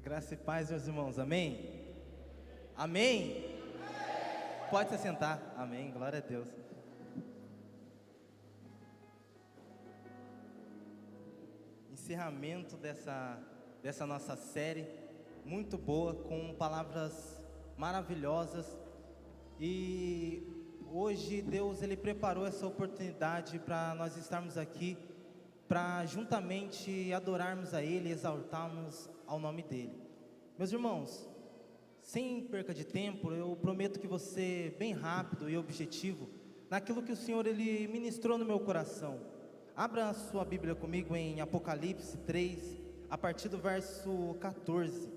Graça e paz, meus irmãos, amém? Amém? Pode se sentar, amém, glória a Deus. Encerramento dessa nossa série, muito boa, com palavras maravilhosas. E hoje Deus, Ele preparou essa oportunidade para nós estarmos aqui, para juntamente adorarmos a Ele, exaltarmos ao nome dEle. Meus irmãos, sem perca de tempo, eu prometo que você, bem rápido e objetivo, naquilo que o Senhor Ele ministrou no meu coração. Abra a sua Bíblia comigo em Apocalipse 3, a partir do verso 14.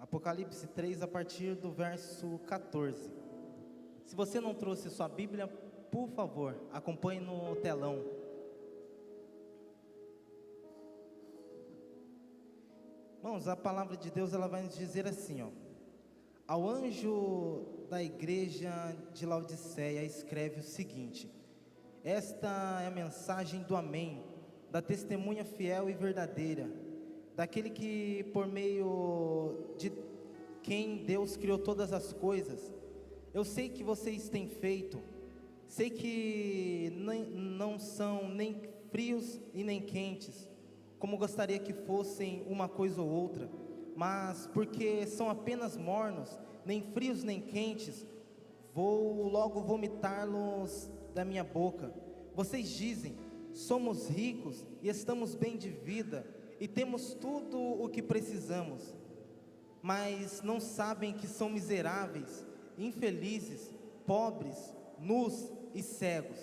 Apocalipse 3, a partir do verso 14. Se você não trouxe sua Bíblia, por favor, acompanhe no telão. Irmãos, a palavra de Deus, ela vai nos dizer assim, ó: ao anjo da igreja de Laodiceia escreve o seguinte: esta é a mensagem do Amém, da testemunha fiel e verdadeira, daquele que por meio de quem Deus criou todas as coisas. Eu sei que vocês têm feito, sei que não são nem frios e nem quentes, como gostaria que fossem uma coisa ou outra, mas porque são apenas mornos, nem frios nem quentes, vou logo vomitá-los da minha boca. Vocês dizem: somos ricos e estamos bem de vida, e temos tudo o que precisamos, mas não sabem que são miseráveis, infelizes, pobres, nus e cegos.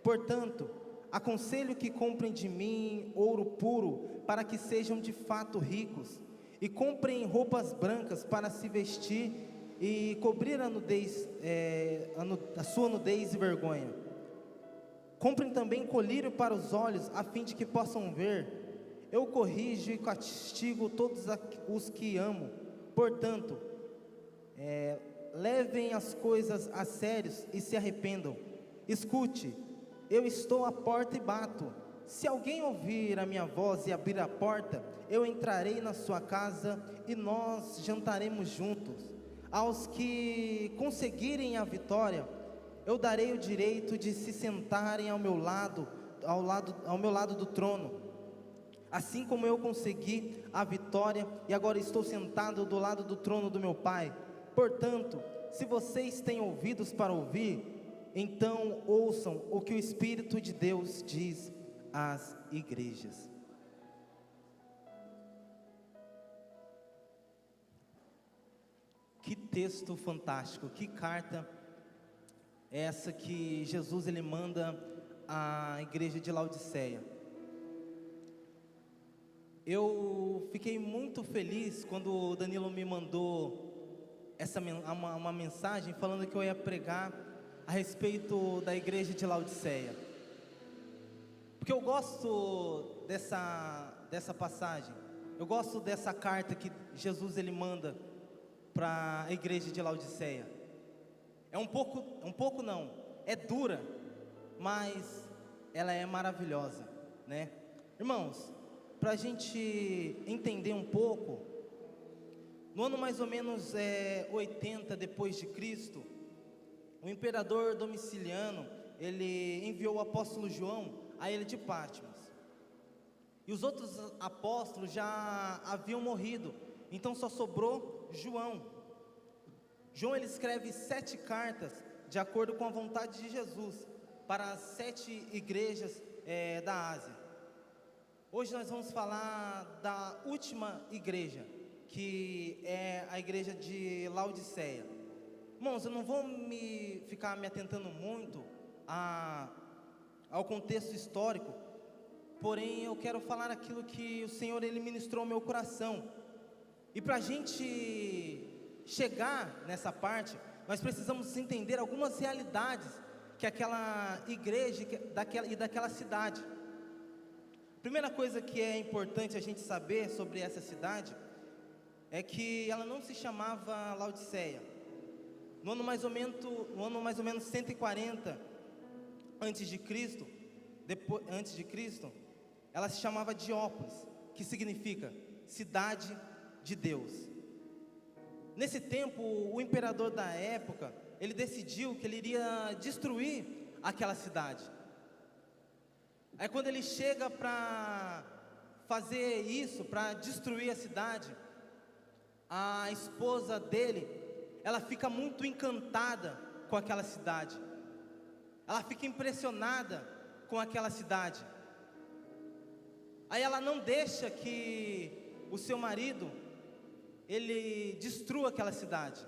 Portanto, aconselho que comprem de mim ouro puro, para que sejam de fato ricos, e comprem roupas brancas para se vestir e cobrir a sua nudez e vergonha. Comprem também colírio para os olhos, a fim de que possam ver. Eu corrijo e castigo todos os que amo. Portanto, levem as coisas a sérios e se arrependam. Escute, eu estou à porta e bato. Se alguém ouvir a minha voz e abrir a porta, eu entrarei na sua casa e nós jantaremos juntos. Aos que conseguirem a vitória, eu darei o direito de se sentarem ao meu lado do trono, assim como eu consegui a vitória e agora estou sentado do lado do trono do meu Pai. Portanto, se vocês têm ouvidos para ouvir, então ouçam o que o Espírito de Deus diz às igrejas. Que texto fantástico, que carta é essa que Jesus ele manda à igreja de Laodiceia. Eu fiquei muito feliz quando o Danilo me mandou uma mensagem falando que eu ia pregar a respeito da igreja de Laodiceia, porque eu gosto dessa passagem, eu gosto dessa carta que Jesus ele manda para a igreja de Laodiceia. É dura, mas ela é maravilhosa, né? Irmãos, para a gente entender um pouco, no ano mais ou menos 80 depois de Cristo, o imperador Domiciano, ele enviou o apóstolo João à ilha de Patmos, e os outros apóstolos já haviam morrido, então só sobrou João. João ele escreve 7 cartas de acordo com a vontade de Jesus para as 7 igrejas da Ásia. Hoje nós vamos falar da última igreja, que é a igreja de Laodiceia. Irmãos, eu não vou ficar me atentando muito ao contexto histórico, porém eu quero falar aquilo que o Senhor ele ministrou ao meu coração. E para a gente chegar nessa parte, nós precisamos entender algumas realidades que aquela igreja e daquela cidade. Primeira coisa que é importante a gente saber sobre essa cidade é que ela não se chamava Laodiceia. No ano mais ou menos 140 antes de Cristo, ela se chamava Diópolis, que significa cidade de Deus. Nesse tempo, o imperador da época, ele decidiu que ele iria destruir aquela cidade. Aí quando ele chega para fazer isso, para destruir a cidade, a esposa dele, ela fica muito encantada com aquela cidade. Ela fica impressionada com aquela cidade. Aí ela não deixa que o seu marido, ele destrua aquela cidade.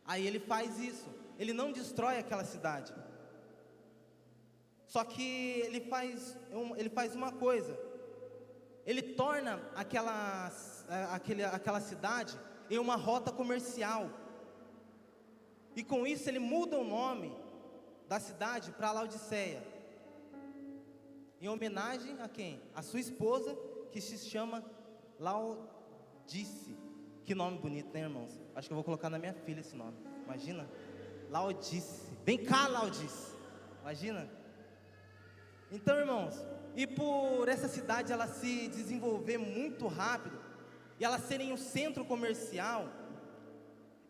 Aí ele faz isso, ele não destrói aquela cidade. Só que ele faz uma coisa, ele torna aquela cidade em uma rota comercial. E com isso ele muda o nome da cidade para Laodiceia, em homenagem a quem? A sua esposa, que se chama Laodice. Que nome bonito, né, irmãos? Acho que eu vou colocar na minha filha esse nome. Imagina, Laodice. Vem cá, Laodice. Imagina. Então, irmãos, e por essa cidade ela se desenvolver muito rápido, e ela serem um centro comercial,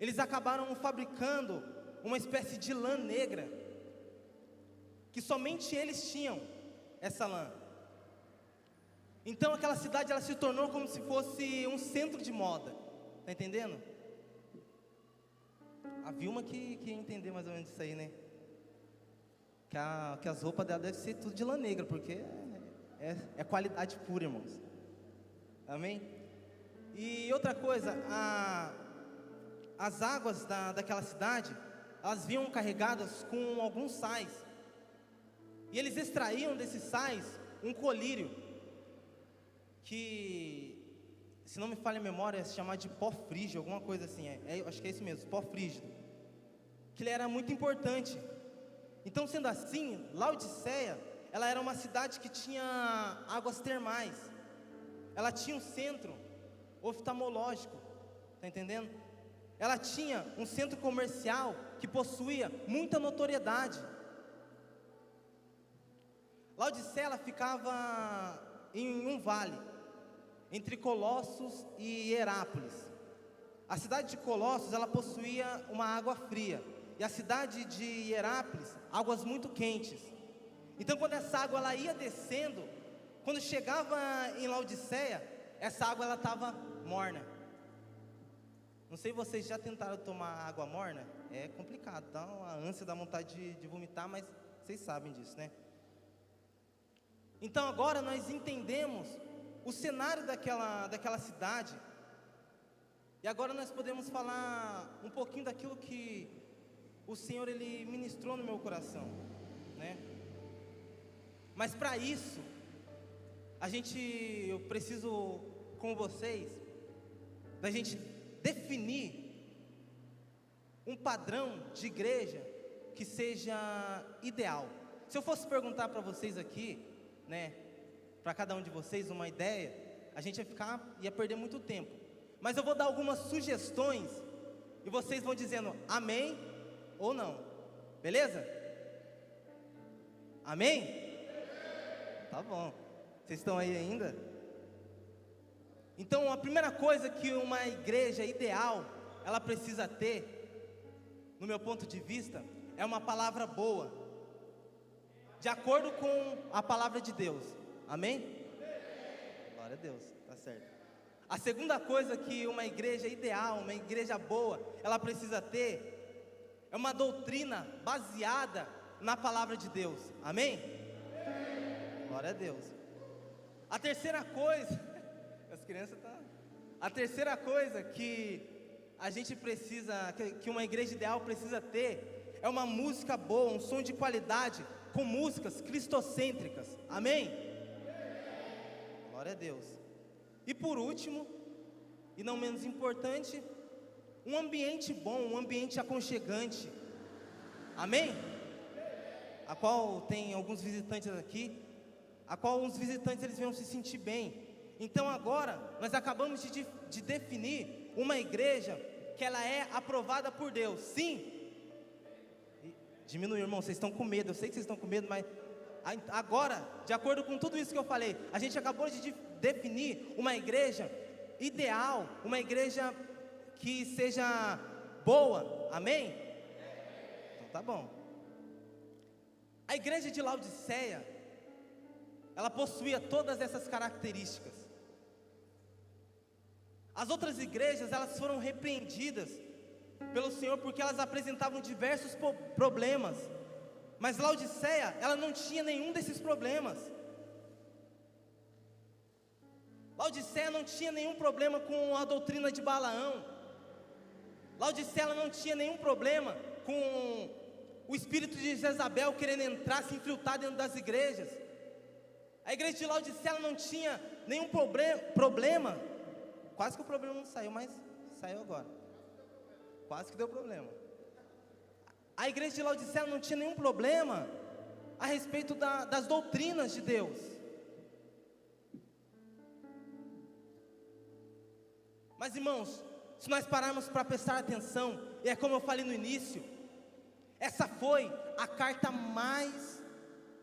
eles acabaram fabricando uma espécie de lã negra, que somente eles tinham essa lã. Então aquela cidade ela se tornou como se fosse um centro de moda. Tá entendendo? A Vilma que ia entender mais ou menos isso aí, né? Que as roupas dela devem ser tudo de lã negra, porque é qualidade pura, irmãos. Amém? E outra coisa, as águas daquela cidade, elas vinham carregadas com alguns sais. E eles extraíam desses sais um colírio, que, se não me falha a memória, é se chamar de pó frígido, alguma coisa assim. Acho que é isso mesmo, pó frígido. Que ele era muito importante. Então, sendo assim, Laodiceia, ela era uma cidade que tinha águas termais. Ela tinha um centro oftalmológico, tá entendendo? Ela tinha um centro comercial que possuía muita notoriedade. Laodiceia, ela ficava em um vale, entre Colossos e Herápolis. A cidade de Colossos, ela possuía uma água fria, e a cidade de Herápolis, águas muito quentes. Então quando essa água ela ia descendo, quando chegava em Laodiceia, essa água ela estava morna. Não sei se vocês já tentaram tomar água morna, é complicado, dá uma ânsia, dá vontade de vomitar, mas vocês sabem disso, né? Então agora nós entendemos o cenário daquela cidade, e agora nós podemos falar um pouquinho daquilo que o Senhor ele ministrou no meu coração, né? Mas para isso, eu preciso com vocês, da gente definir um padrão de igreja que seja ideal. Se eu fosse perguntar para vocês aqui, né, para cada um de vocês uma ideia, a gente ia perder muito tempo. Mas eu vou dar algumas sugestões e vocês vão dizendo amém ou não, beleza? Amém? Tá bom. Vocês estão aí ainda? Então a primeira coisa que uma igreja ideal ela precisa ter, no meu ponto de vista, é uma palavra boa, de acordo com a palavra de Deus. Amém? Glória a Deus, tá certo. A segunda coisa que uma igreja ideal, uma igreja boa, ela precisa ter, é uma doutrina baseada na palavra de Deus. Amém? Glória a Deus. A terceira coisa, as crianças a terceira coisa que a gente precisa, que uma igreja ideal precisa ter, é uma música boa, um som de qualidade, com músicas cristocêntricas. Amém? Glória a Deus. E por último, e não menos importante, um ambiente bom, um ambiente aconchegante. Amém? A qual tem alguns visitantes aqui, a qual os visitantes eles vão se sentir bem. Então agora, nós acabamos de definir uma igreja que ela é aprovada por Deus. Sim? Diminui, irmão, vocês estão com medo, eu sei que vocês estão com medo, mas Agora, de acordo com tudo isso que eu falei, a gente acabou de definir uma igreja ideal, uma igreja que seja boa, amém? Então tá bom. A igreja de Laodiceia, ela possuía todas essas características. As outras igrejas, elas foram repreendidas pelo Senhor porque elas apresentavam diversos problemas, mas Laodiceia, ela não tinha nenhum desses problemas. Laodiceia não tinha nenhum problema com a doutrina de Balaão. Laodiceia, ela não tinha nenhum problema com o espírito de Jezabel querendo entrar, se infiltrar dentro das igrejas. A igreja de Laodiceia, ela não tinha nenhum problema. Quase que o problema não saiu, mas saiu agora. Quase que deu problema. A igreja de Laodiceia não tinha nenhum problema a respeito das doutrinas de Deus. Mas irmãos, se nós pararmos para prestar atenção, e é como eu falei no início, essa foi a carta mais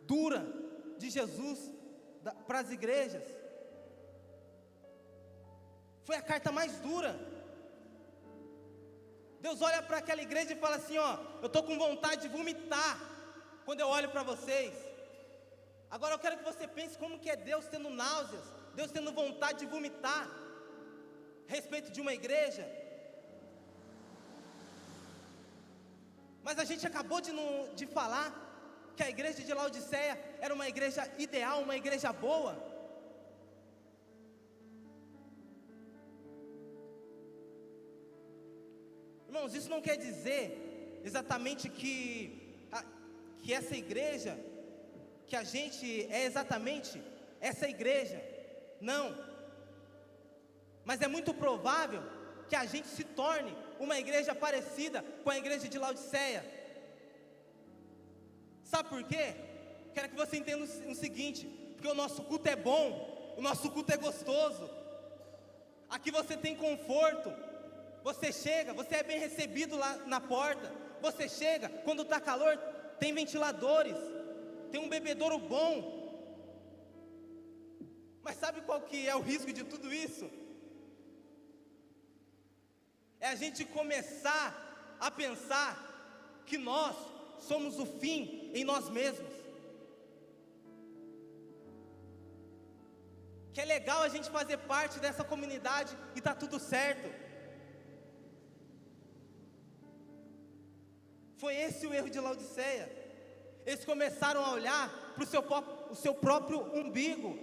dura de Jesus para as igrejas. Foi a carta mais dura. Deus olha para aquela igreja e fala assim: ó, eu estou com vontade de vomitar quando eu olho para vocês. Agora eu quero que você pense como que é Deus tendo náuseas, Deus tendo vontade de vomitar a respeito de uma igreja. Mas a gente acabou de falar que a igreja de Laodiceia era uma igreja ideal, uma igreja boa. Irmãos, isso não quer dizer exatamente que essa igreja, que a gente é exatamente essa igreja. Não. Mas é muito provável que a gente se torne uma igreja parecida com a igreja de Laodiceia. Sabe por quê? Quero que você entenda o seguinte: porque o nosso culto é bom, o nosso culto é gostoso. Aqui você tem conforto. Você chega, você é bem recebido lá na porta. Você chega, quando está calor, tem ventiladores, tem um bebedouro bom. Mas sabe qual que é o risco de tudo isso? É a gente começar a pensar que nós somos o fim em nós mesmos. Que é legal a gente fazer parte dessa comunidade e tá tudo certo. Foi esse o erro de Laodiceia. Eles começaram a olhar para o seu próprio umbigo.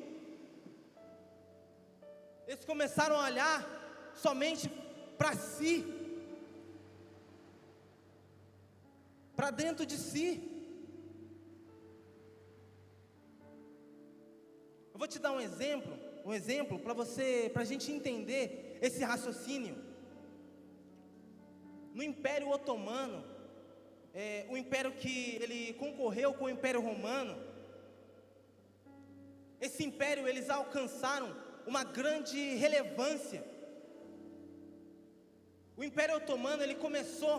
Eles começaram a olhar somente para si, para dentro de si. Eu vou te dar um exemplo para a gente entender esse raciocínio. No Império Otomano, o império que ele concorreu com o Império Romano, esse império, eles alcançaram uma grande relevância. O Império Otomano, ele começou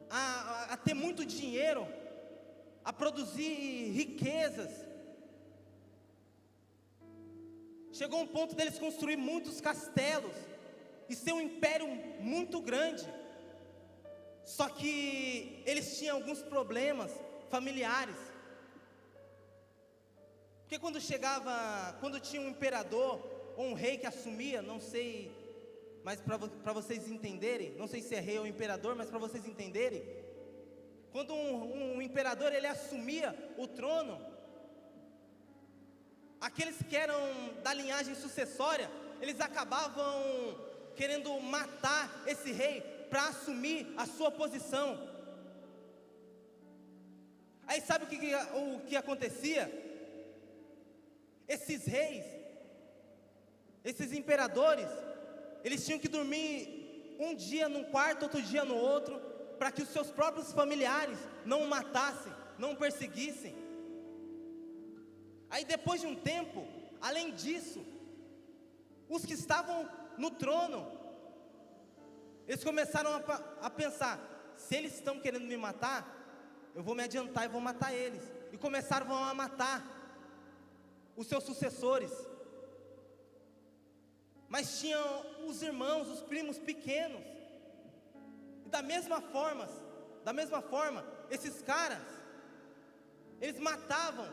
a ter muito dinheiro, a produzir riquezas. Chegou um ponto deles construir muitos castelos e ser um império muito grande. Só que eles tinham alguns problemas familiares. Porque quando tinha um imperador ou um rei que assumia, não sei, mas para vocês entenderem, não sei se é rei ou imperador, mas para vocês entenderem, quando um imperador ele assumia o trono, aqueles que eram da linhagem sucessória, eles acabavam querendo matar esse rei para assumir a sua posição. Aí sabe o que acontecia? Esses reis, esses imperadores, eles tinham que dormir um dia num quarto, outro dia no outro, para que os seus próprios familiares não o matassem, não o perseguissem. Aí depois de um tempo, além disso, os que estavam no trono, eles começaram a pensar: se eles estão querendo me matar, eu vou me adiantar e vou matar eles. e começaram a matar os seus sucessores. Mas tinham os irmãos, os primos pequenos. E da mesma forma, esses caras, eles matavam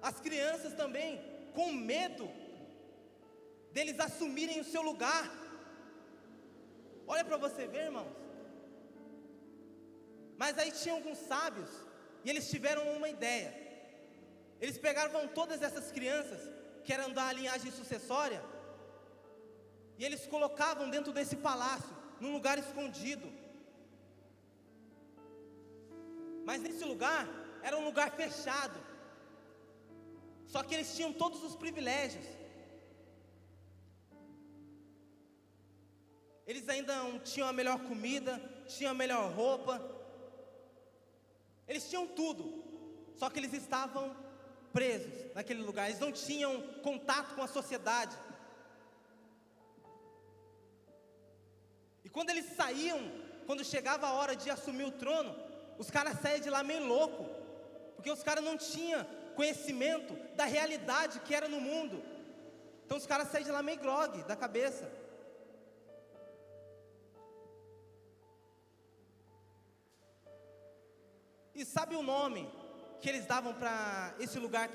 as crianças também, com medo deles assumirem o seu lugar. Olha para você ver, irmãos. Mas aí tinha alguns sábios, e eles tiveram uma ideia. Eles pegavam todas essas crianças, que eram da linhagem sucessória, e eles colocavam dentro desse palácio, num lugar escondido. Mas nesse lugar, era um lugar fechado. Só que eles tinham todos os privilégios. Eles ainda tinham a melhor comida, tinham a melhor roupa. Eles tinham tudo. Só que eles estavam presos naquele lugar. Eles não tinham contato com a sociedade. E quando eles saíam, quando chegava a hora de assumir o trono, os caras saíam de lá meio louco, porque os caras não tinham conhecimento da realidade que era no mundo. Então os caras saíam de lá meio grogue da cabeça. E sabe o nome que eles davam para esse lugar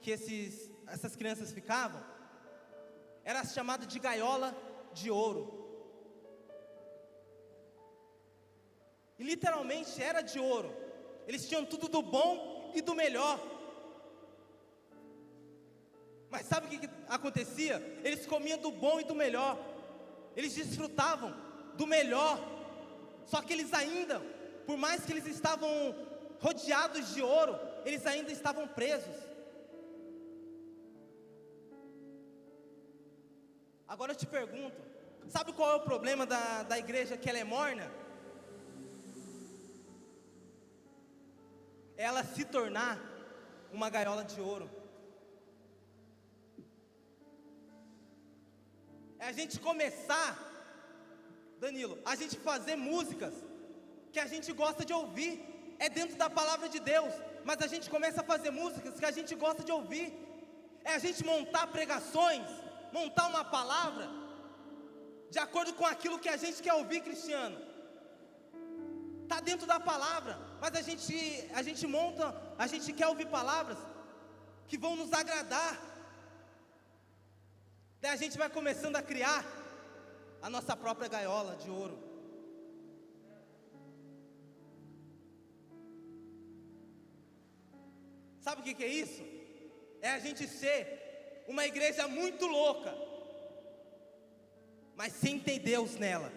que essas crianças ficavam? Era chamado de gaiola de ouro. E literalmente era de ouro. Eles tinham tudo do bom e do melhor. Mas sabe o que acontecia? Eles comiam do bom e do melhor. Eles desfrutavam do melhor. Só que eles ainda, por mais que eles estavam rodeados de ouro, eles ainda estavam presos. Agora eu te pergunto, sabe qual é o problema da igreja que ela é morna? Ela se tornar uma gaiola de ouro. É a gente começar, Danilo, a gente fazer músicas que a gente gosta de ouvir, é dentro da palavra de Deus, mas a gente começa a fazer músicas que a gente gosta de ouvir. É a gente montar pregações, montar uma palavra de acordo com aquilo que a gente quer ouvir, Cristiano. Está dentro da palavra, mas a gente monta, a gente quer ouvir palavras que vão nos agradar. Daí a gente vai começando a criar a nossa própria gaiola de ouro. Sabe o que é isso? É a gente ser uma igreja muito louca, mas sem ter Deus nela.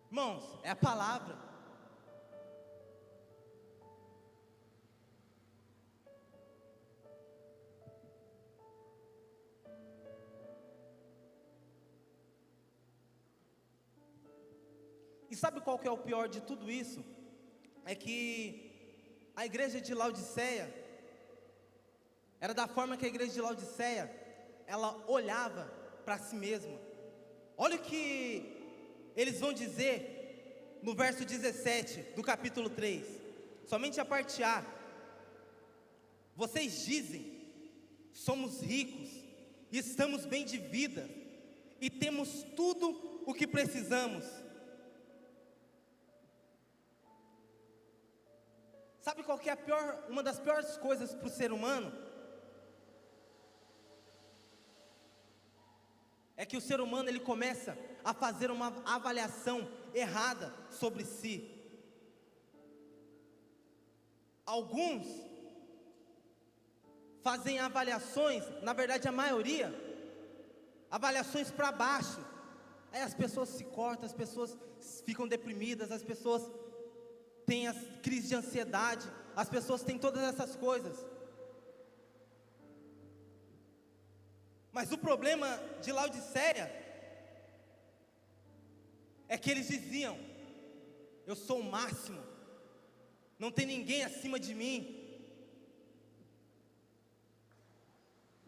Irmãos, é a palavra. E sabe qual que é o pior de tudo isso? É que a igreja de Laodiceia era da forma que a igreja de Laodiceia, ela olhava para si mesma. Olha o que eles vão dizer no verso 17 do capítulo 3, somente a parte A. Vocês dizem, somos ricos, e estamos bem de vida, e temos tudo o que precisamos. Sabe qual que é uma das piores coisas para o ser humano? É que o ser humano ele começa a fazer uma avaliação errada sobre si. Alguns fazem avaliações, na verdade a maioria, avaliações para baixo. Aí as pessoas se cortam, as pessoas ficam deprimidas, as pessoas têm as crises de ansiedade, as pessoas têm todas essas coisas. Mas o problema de Laodiceia é que eles diziam, eu sou o máximo, não tem ninguém acima de mim.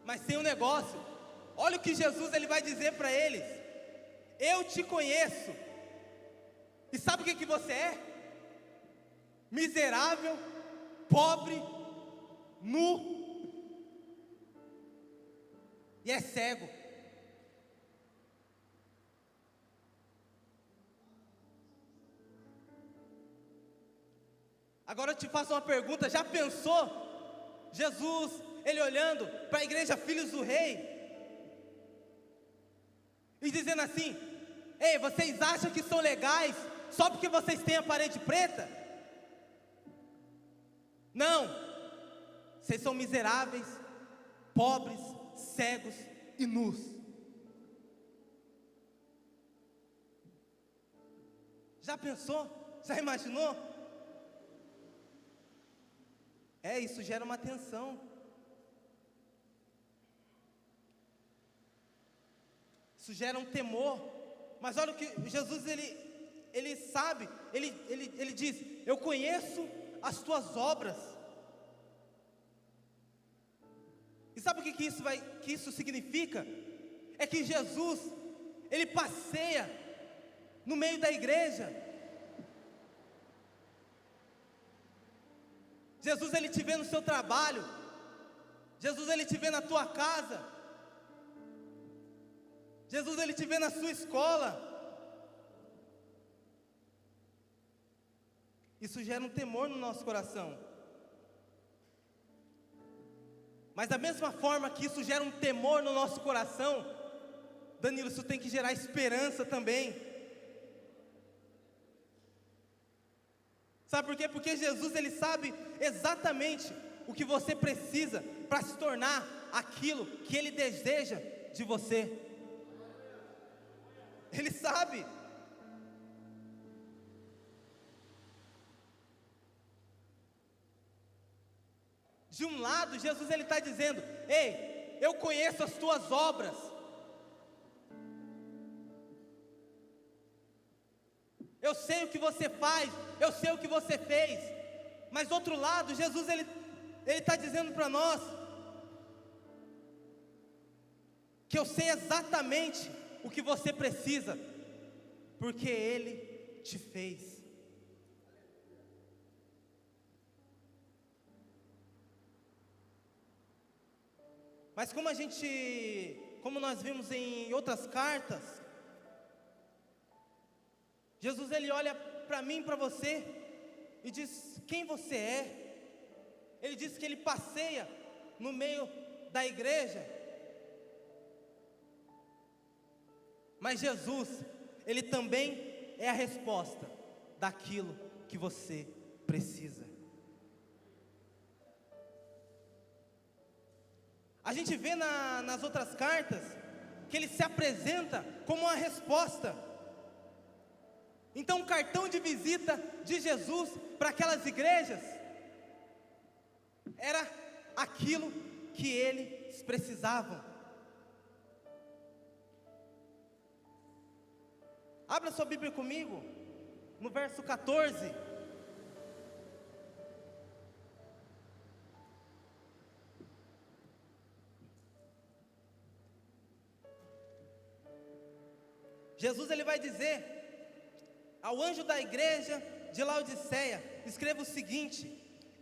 Mas tem um negócio, olha o que Jesus ele vai dizer para eles: eu te conheço, e sabe o que você é? Miserável, pobre, nu e é cego. Agora eu te faço uma pergunta, já pensou Jesus, ele olhando para a igreja Filhos do Rei e dizendo assim: ei, vocês acham que são legais só porque vocês têm a parede preta? Não, vocês são miseráveis, pobres, cegos e nus. Já pensou? Já imaginou? Isso gera uma tensão. Isso gera um temor. Mas olha o que Jesus, ele sabe, ele diz: eu conheço as tuas obras. E sabe o que isso significa? É que Jesus, ele passeia no meio da igreja. Jesus, ele te vê no seu trabalho. Jesus, ele te vê na tua casa. Jesus, ele te vê na sua escola. Isso gera um temor no nosso coração. Mas da mesma forma que isso gera um temor no nosso coração, Danilo, isso tem que gerar esperança também. Sabe por quê? Porque Jesus, ele sabe exatamente o que você precisa para se tornar aquilo que ele deseja de você. Ele sabe. De um lado, Jesus, ele está dizendo: ei, eu conheço as tuas obras. Eu sei o que você faz, eu sei o que você fez. Mas do outro lado, Jesus, ele está dizendo para nós que eu sei exatamente o que você precisa, porque Ele te fez. Mas como nós vimos em outras cartas, Jesus, ele olha para mim e para você e diz: quem você é? Ele diz que ele passeia no meio da igreja. Mas Jesus, ele também é a resposta daquilo que você precisa. A gente vê nas outras cartas que ele se apresenta como uma resposta. Então o cartão de visita de Jesus para aquelas igrejas era aquilo que eles precisavam. Abra sua Bíblia comigo, no verso 14. Jesus, ele vai dizer ao anjo da igreja de Laodiceia: escreva o seguinte: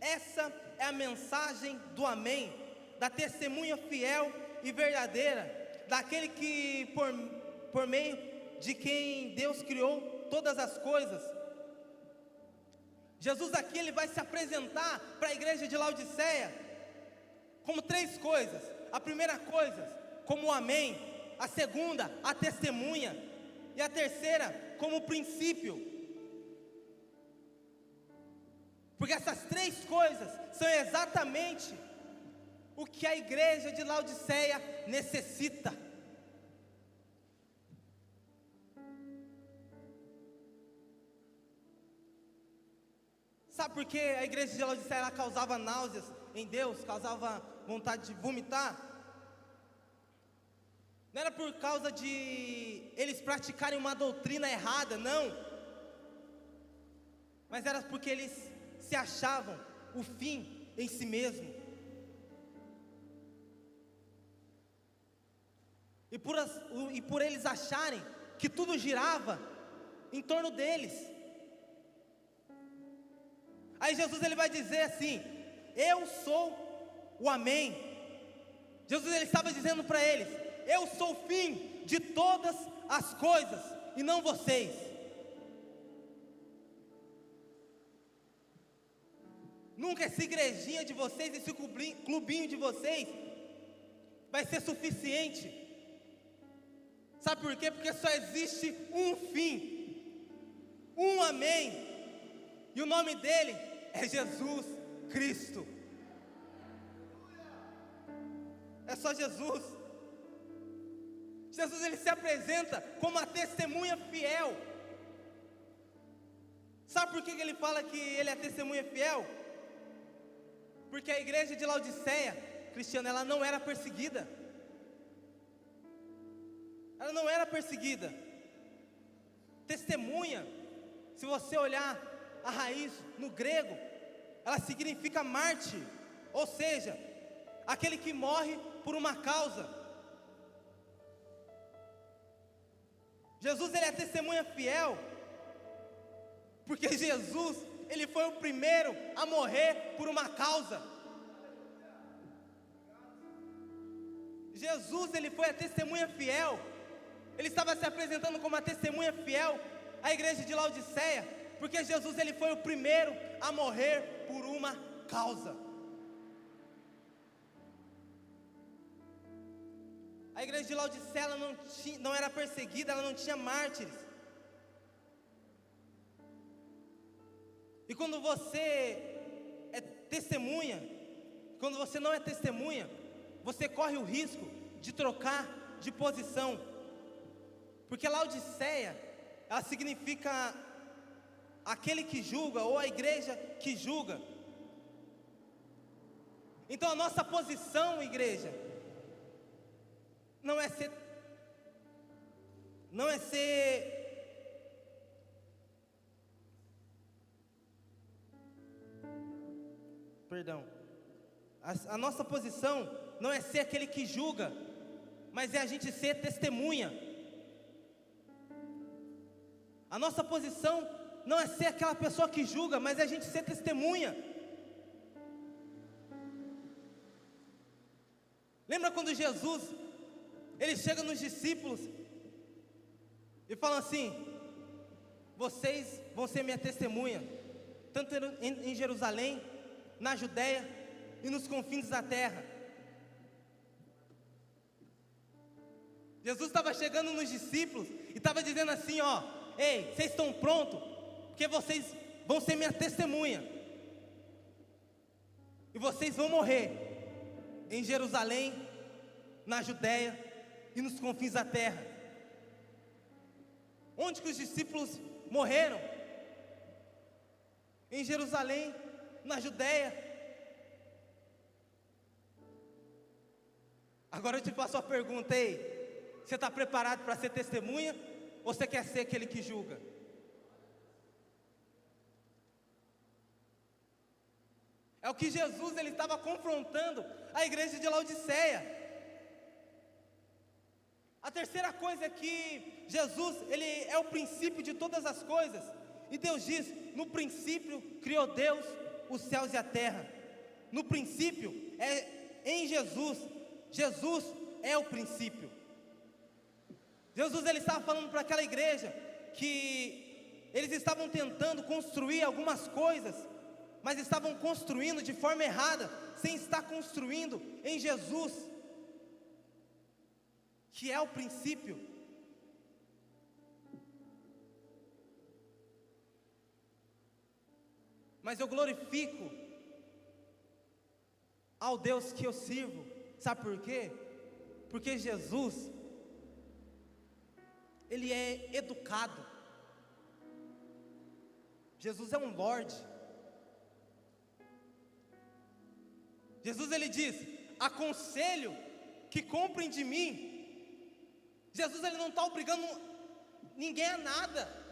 essa é a mensagem do Amém, da testemunha fiel e verdadeira, daquele que por meio de quem Deus criou todas as coisas. Jesus aqui, ele vai se apresentar para a igreja de Laodiceia como três coisas. A primeira coisa, como o Amém. A segunda, a testemunha. E a terceira, como princípio. Porque essas três coisas são exatamente o que a igreja de Laodiceia necessita. Sabe por que a igreja de Laodiceia ela causava náuseas em Deus, causava vontade de vomitar? Não era por causa de eles praticarem uma doutrina errada, não. Mas era porque eles se achavam o fim em si mesmo. E por eles acharem que tudo girava em torno deles, Aí Jesus ele vai dizer assim: eu sou o Amém. Jesus ele estava dizendo para eles: eu sou o fim de todas as coisas e não vocês. Nunca essa igrejinha de vocês, esse clubinho de vocês vai ser suficiente. Sabe por quê? Porque só existe um fim, um Amém, e o nome dele é Jesus Cristo. É só Jesus. Jesus ele se apresenta como a testemunha fiel. Sabe por que ele fala que ele é testemunha fiel? Porque a igreja de Laodiceia, Cristiano, ela não era perseguida. Ela não era perseguida. Testemunha, se você olhar a raiz no grego, ela significa mártir, ou seja, aquele que morre por uma causa. Jesus ele é testemunha fiel, porque Jesus ele foi o primeiro a morrer por uma causa. Jesus ele foi a testemunha fiel. Ele estava se apresentando como a testemunha fiel à igreja de Laodiceia, porque Jesus ele foi o primeiro a morrer por uma causa. A igreja de Laodiceia ela não era perseguida, ela não tinha mártires. E quando você é testemunha, quando você não é testemunha, você corre o risco de trocar de posição. Porque Laodiceia, ela significa aquele que julga, ou a igreja que julga. Então a nossa posição, igreja, não é ser perdão, a nossa posição não é ser aquele que julga, mas é a gente ser testemunha. A nossa posição não é ser aquela pessoa que julga, mas é a gente ser testemunha. Lembra quando Jesus ele chega nos discípulos e fala assim: vocês vão ser minha testemunha, tanto em Jerusalém, na Judéia e nos confins da terra. Jesus estava chegando nos discípulos e estava dizendo assim: ó, ei, vocês estão prontos? Porque vocês vão ser minha testemunha. E vocês vão morrer em Jerusalém, na Judéia e nos confins da terra. Onde que os discípulos morreram? Em Jerusalém, na Judéia. Agora eu te faço uma pergunta aí: você está preparado para ser testemunha? Ou você quer ser aquele que julga? É o que Jesus ele estava confrontando a igreja de Laodiceia. A terceira coisa é que Jesus ele é o princípio de todas as coisas. E Deus diz: no princípio criou Deus os céus e a terra. No princípio é em Jesus. Jesus é o princípio. Jesus ele estava falando para aquela igreja que eles estavam tentando construir algumas coisas, mas estavam construindo de forma errada, sem estar construindo em Jesus, que é o princípio. Mas eu glorifico ao Deus que eu sirvo. Sabe por quê? Porque Jesus ele é educado. Jesus é um Lorde. Jesus ele diz: aconselho que comprem de mim. Jesus ele não está obrigando ninguém a nada.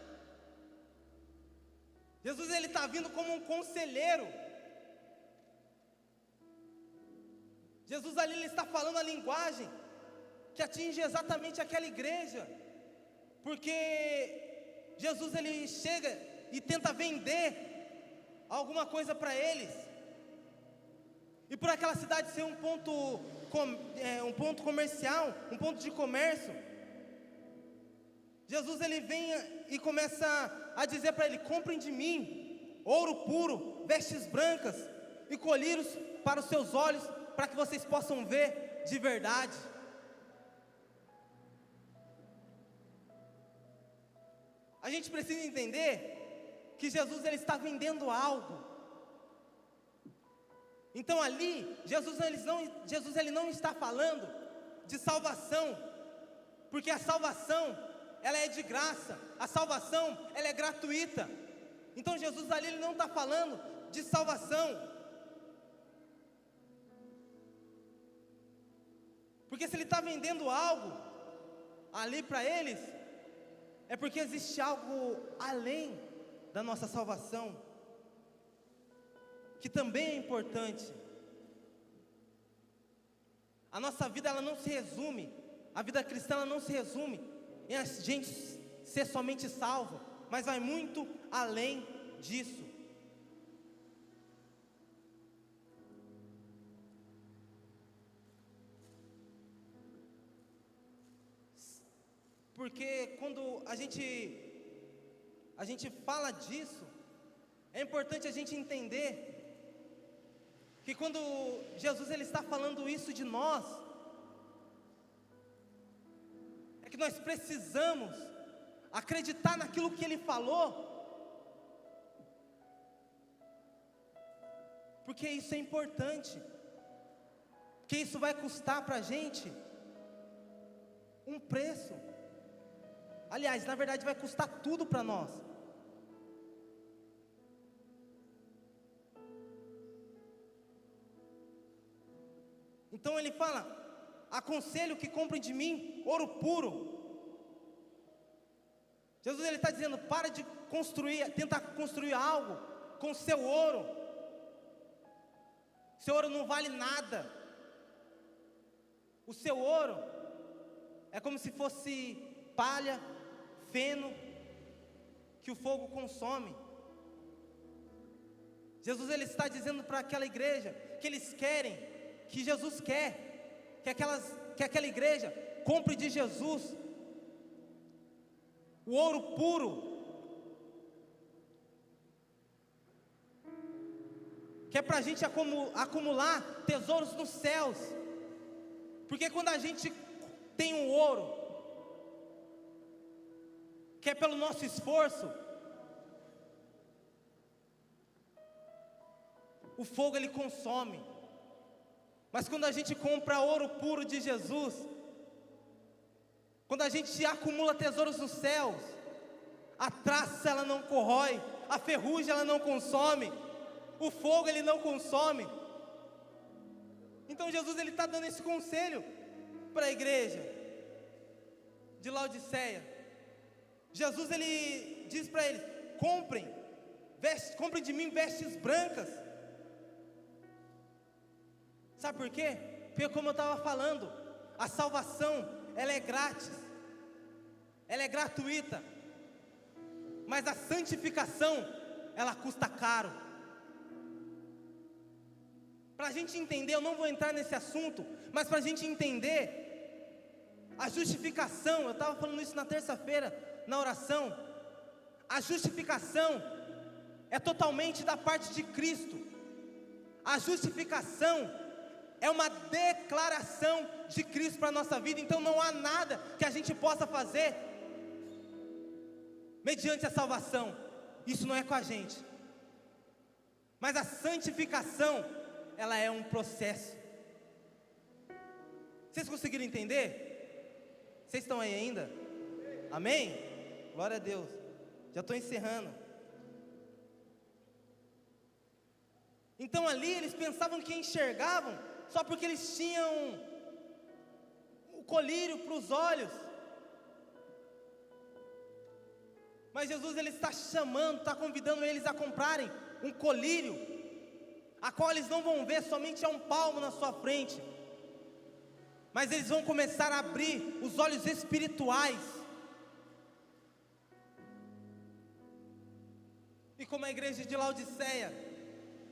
Jesus ele está vindo como um conselheiro. Jesus ali ele está falando a linguagem que atinge exatamente aquela igreja. Porque Jesus ele chega e tenta vender alguma coisa para eles. E por aquela cidade ser um ponto comercial, um ponto de comércio, Jesus ele vem e começa a dizer para ele: comprem de mim ouro puro, vestes brancas e colírios para os seus olhos, para que vocês possam ver de verdade. A gente precisa entender que Jesus ele está vendendo algo. Então ali, Jesus ele não está falando de salvação, porque a salvação, ela é de graça, a salvação, ela é gratuita. Então Jesus ali ele não está falando de salvação, porque se ele está vendendo algo ali para eles, é porque existe algo além da nossa salvação, que também é importante. A nossa vida ela não se resume, a vida cristã ela não se resume em a gente ser somente salvo, mas vai muito além disso. Porque quando a gente fala disso, é importante a gente entender que quando Jesus ele está falando isso de nós, é que nós precisamos acreditar naquilo que ele falou, porque isso é importante, porque isso vai custar para a gente um preço. Aliás, na verdade vai custar tudo para nós. Então ele fala: aconselho que comprem de mim ouro puro. Jesus ele está dizendo: para de tentar construir algo com seu ouro. Seu ouro não vale nada. O seu ouro é como se fosse palha, feno, que o fogo consome. Jesus ele está dizendo para aquela igreja que eles querem, que Jesus quer, que aquela igreja compre de Jesus o ouro puro, que é para a gente acumular tesouros nos céus, porque quando a gente tem um ouro, que é pelo nosso esforço, o fogo ele consome. Mas quando a gente compra ouro puro de Jesus, quando a gente acumula tesouros nos céus, a traça ela não corrói, a ferrugem ela não consome, o fogo ele não consome. Então Jesus ele está dando esse conselho para a igreja de Laodiceia. Jesus ele diz para eles: comprem de mim vestes brancas. Sabe por quê? Porque como eu estava falando, a salvação ela é grátis, ela é gratuita, mas a santificação ela custa caro. Para a gente entender, eu não vou entrar nesse assunto, mas para a gente entender a justificação, eu estava falando isso na terça-feira na oração, a justificação é totalmente da parte de Cristo. A justificação é uma declaração de Cristo para a nossa vida. Então não há nada que a gente possa fazer mediante a salvação. Isso não é com a gente. Mas a santificação, ela é um processo. Vocês conseguiram entender? Vocês estão aí ainda? Amém? Glória a Deus. Já estou encerrando. Então ali eles pensavam que enxergavam só porque eles tinham o colírio para os olhos. Mas Jesus ele está chamando, está convidando eles a comprarem um colírio, a qual eles não vão ver somente a um palmo na sua frente, mas eles vão começar a abrir os olhos espirituais. E como a igreja de Laodiceia,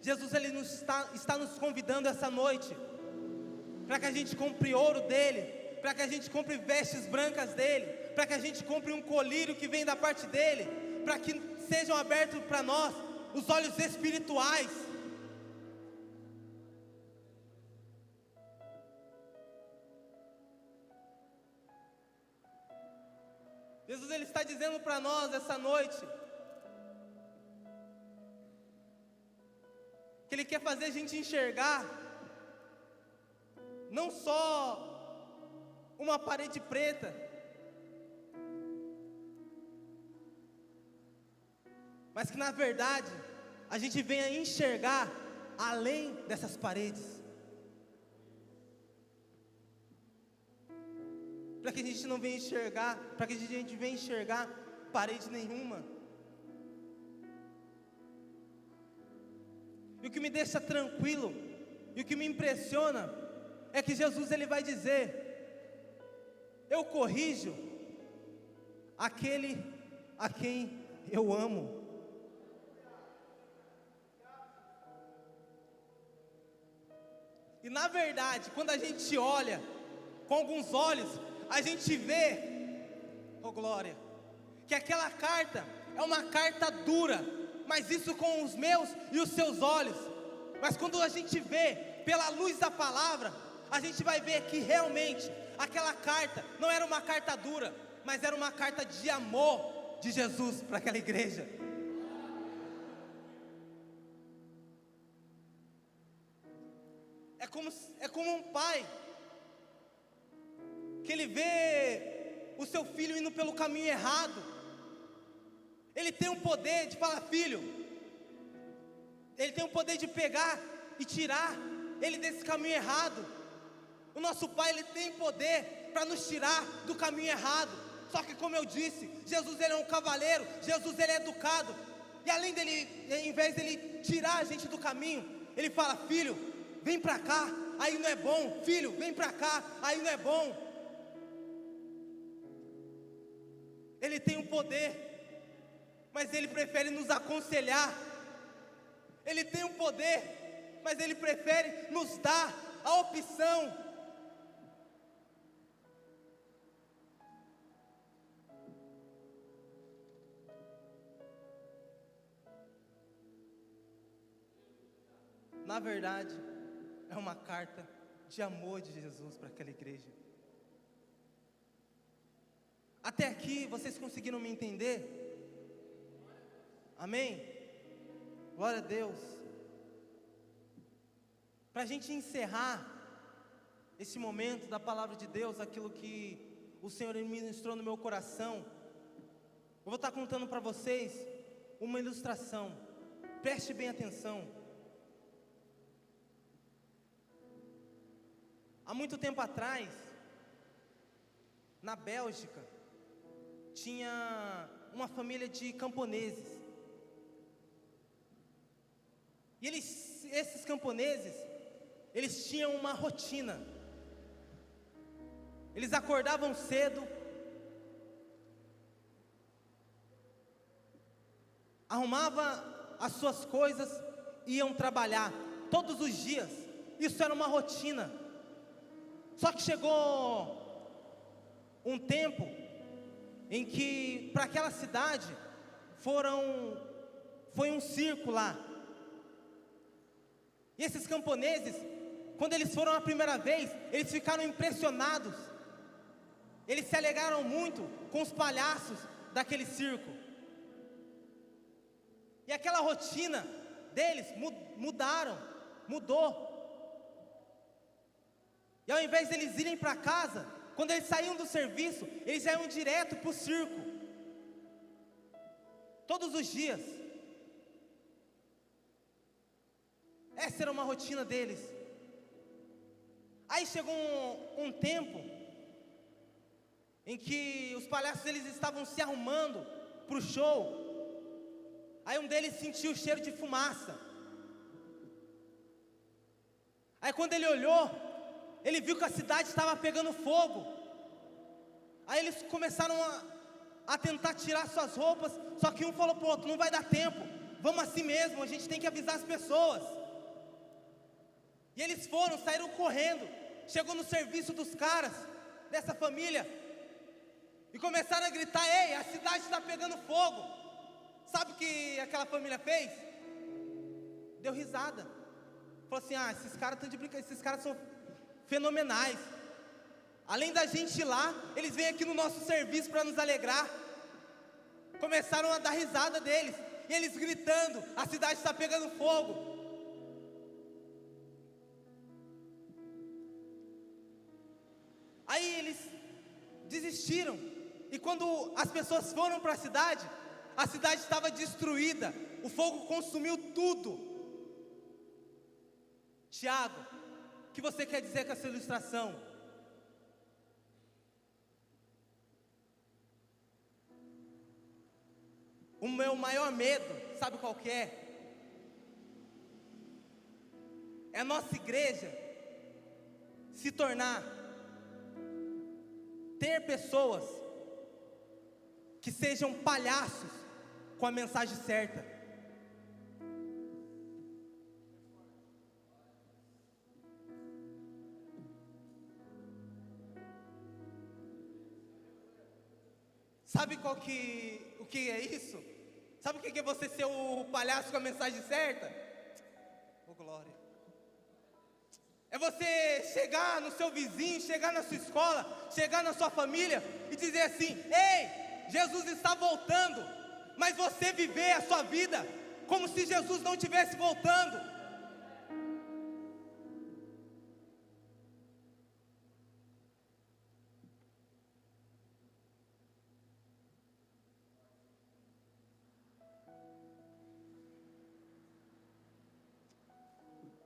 Jesus ele está nos convidando essa noite, para que a gente compre ouro dele, para que a gente compre vestes brancas dele, para que a gente compre um colírio que vem da parte dele, para que sejam abertos para nós os olhos espirituais. Jesus ele está dizendo para nós essa noite que ele quer fazer a gente enxergar não só uma parede preta, mas que na verdade a gente venha enxergar além dessas paredes, para que a gente não venha enxergar, para que a gente venha enxergar parede nenhuma. E o que me deixa tranquilo, e o que me impressiona, é que Jesus ele vai dizer: eu corrijo aquele a quem eu amo. E na verdade, quando a gente olha com alguns olhos, a gente vê, oh glória, que aquela carta é uma carta dura, mas isso com os meus e os seus olhos. Mas quando a gente vê pela luz da palavra, a gente vai ver que realmente aquela carta não era uma carta dura, mas era uma carta de amor de Jesus para aquela igreja. É como um pai que ele vê o seu filho indo pelo caminho errado. Ele tem o poder de falar: filho, ele tem o poder de pegar e tirar ele desse caminho errado. O nosso pai, ele tem poder para nos tirar do caminho errado. Só que, como eu disse, Jesus ele é um cavaleiro, Jesus ele é educado. E além dele, em vez dele tirar a gente do caminho, ele fala: filho, vem para cá, aí não é bom. Filho, vem para cá, aí não é bom. Ele tem o poder, mas ele prefere nos aconselhar. Ele tem o poder, mas ele prefere nos dar a opção. Na verdade, é uma carta de amor de Jesus para aquela igreja. Até aqui, vocês conseguiram me entender? Amém? Glória a Deus. Para a gente encerrar esse momento da palavra de Deus, aquilo que o Senhor ministrou no meu coração, eu vou estar contando para vocês uma ilustração. Preste bem atenção. Há muito tempo atrás, na Bélgica, tinha uma família de camponeses. E esses camponeses, eles tinham uma rotina. Eles acordavam cedo, arrumavam as suas coisas, iam trabalhar todos os dias. Isso era uma rotina. Só que chegou um tempo em que para aquela cidade foi um circo lá. E esses camponeses, quando eles foram a primeira vez, eles ficaram impressionados. Eles se alegraram muito com os palhaços daquele circo. E aquela rotina deles mudou. E ao invés deles irem para casa, quando eles saíam do serviço, eles já iam direto para o circo. Todos os dias. Essa era uma rotina deles. Aí chegou um tempo em que os palhaços eles estavam se arrumando para o show. Aí um deles sentiu o cheiro de fumaça. Aí quando ele olhou, ele viu que a cidade estava pegando fogo. Aí eles começaram a tentar tirar suas roupas. Só que um falou para o outro: não vai dar tempo, vamos assim mesmo, a gente tem que avisar as pessoas. E eles saíram correndo, chegou no serviço dos caras, dessa família, e começaram a gritar: ei, a cidade está pegando fogo. Sabe o que aquela família fez? Deu risada. Falou assim: ah, esses caras estão de brincadeira, esses caras são fenomenais. Além da gente ir lá, eles vêm aqui no nosso serviço para nos alegrar. Começaram a dar risada deles, e eles gritando: a cidade está pegando fogo. Aí eles desistiram, e quando as pessoas foram para a cidade estava destruída, o fogo consumiu tudo. Tiago, o que você quer dizer com essa ilustração? O meu maior medo, sabe qual que é? É a nossa igreja se tornar, ter pessoas que sejam palhaços com a mensagem certa. Sabe o que é isso? Sabe o que é você ser o palhaço com a mensagem certa? Oh, glória. É você chegar no seu vizinho, chegar na sua escola, chegar na sua família e dizer assim: ei, Jesus está voltando, mas você viver a sua vida como se Jesus não estivesse voltando.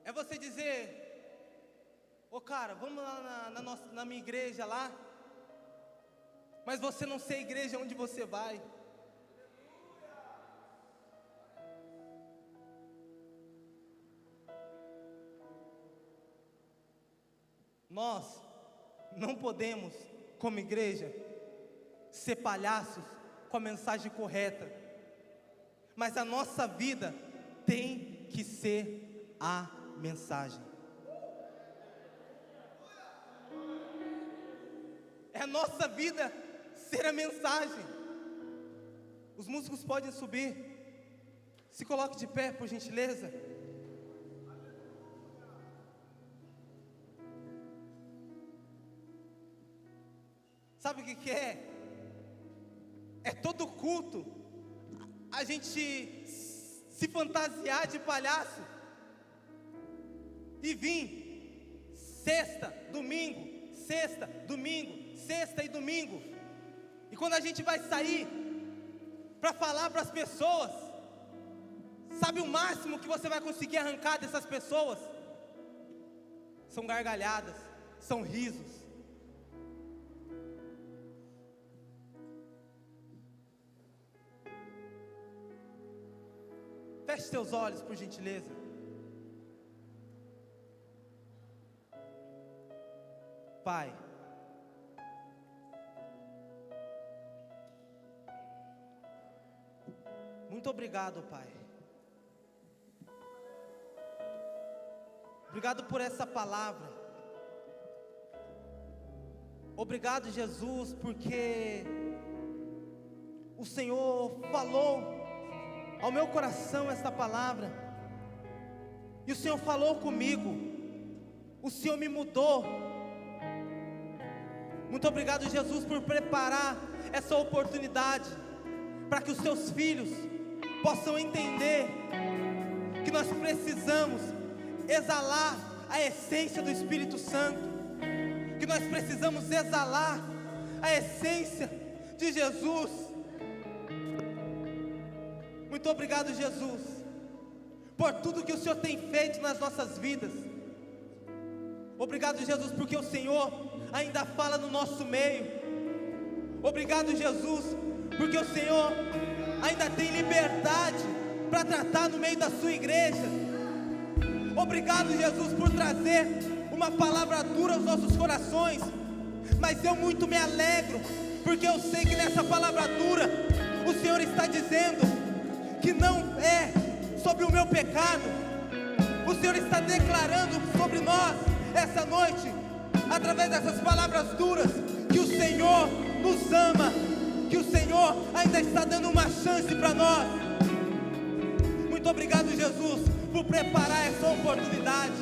É você dizer: ô cara, vamos lá na minha igreja lá, mas você não sei a igreja onde você vai. Nós não podemos, como igreja, ser palhaços com a mensagem correta, mas a nossa vida tem que ser a mensagem. É a nossa vida ser a mensagem. Os músicos podem subir. Se coloque de pé, por gentileza. Sabe o que é? É todo culto a gente se fantasiar de palhaço e vir sexta, domingo, sexta, domingo, sexta e domingo. E quando a gente vai sair para falar para as pessoas, sabe o máximo que você vai conseguir arrancar dessas pessoas? São gargalhadas, são risos. Feche seus olhos, por gentileza. Pai, muito obrigado, Pai. Obrigado por essa palavra. Obrigado, Jesus, porque o Senhor falou ao meu coração essa palavra, e o Senhor falou comigo, o Senhor me mudou. Muito obrigado, Jesus, por preparar essa oportunidade, para que os seus filhos possam entender que nós precisamos exalar a essência do Espírito Santo, que nós precisamos exalar a essência de Jesus. Muito obrigado, Jesus, por tudo que o Senhor tem feito nas nossas vidas. Obrigado, Jesus, porque o Senhor ainda fala no nosso meio. Obrigado, Jesus, porque o Senhor ainda tem liberdade para tratar no meio da sua igreja. Obrigado, Jesus, por trazer uma palavra dura aos nossos corações, mas eu muito me alegro, porque eu sei que nessa palavra dura o Senhor está dizendo que não é sobre o meu pecado. O Senhor está declarando sobre nós essa noite, através dessas palavras duras, que o Senhor nos ama, que o Senhor ainda está dando uma chance para nós. Muito obrigado, Jesus, por preparar essa oportunidade.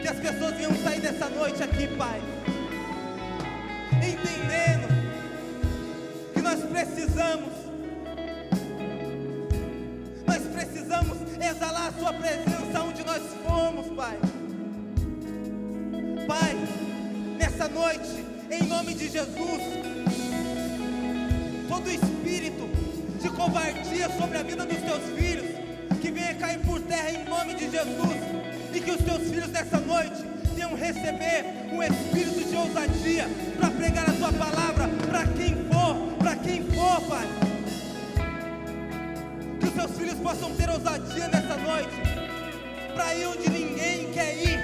Que as pessoas venham sair dessa noite aqui, Pai, entendendo que nós precisamos exalar a Sua presença onde nós formos, Pai. Pai, nessa noite, em nome de Jesus, todo espírito de covardia sobre a vida dos Teus filhos, que venha cair por terra em nome de Jesus, e que os Teus filhos nessa noite venham receber um espírito de ousadia para pregar a Tua palavra para quem for, Pai. Que os Teus filhos possam ter ousadia nessa noite para ir onde ninguém quer ir,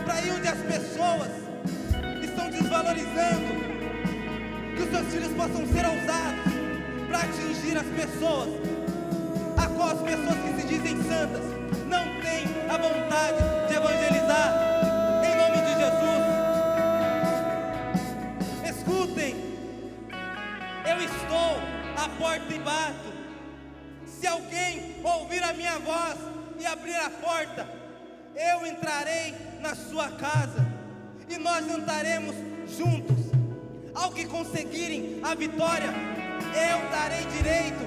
para ir onde as pessoas estão desvalorizando. Que os Teus filhos possam ser ousados para atingir as pessoas, a qual as pessoas que se dizem santas não têm a vontade de evangelizar. Em nome de Jesus, escutem, eu estou à porta e bato. Se alguém ouvir a minha voz e abrir a porta, eu entrarei na sua casa e nós jantaremos juntos. Ao que conseguirem a vitória, eu darei direito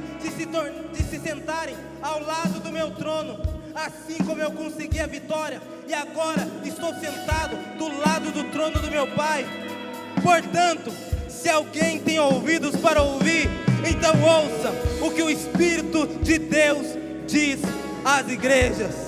de se sentarem ao lado do meu trono, assim como eu consegui a vitória e agora estou sentado do lado do trono do meu Pai. Portanto, se alguém tem ouvidos para ouvir, então ouça o que o Espírito de Deus diz às igrejas.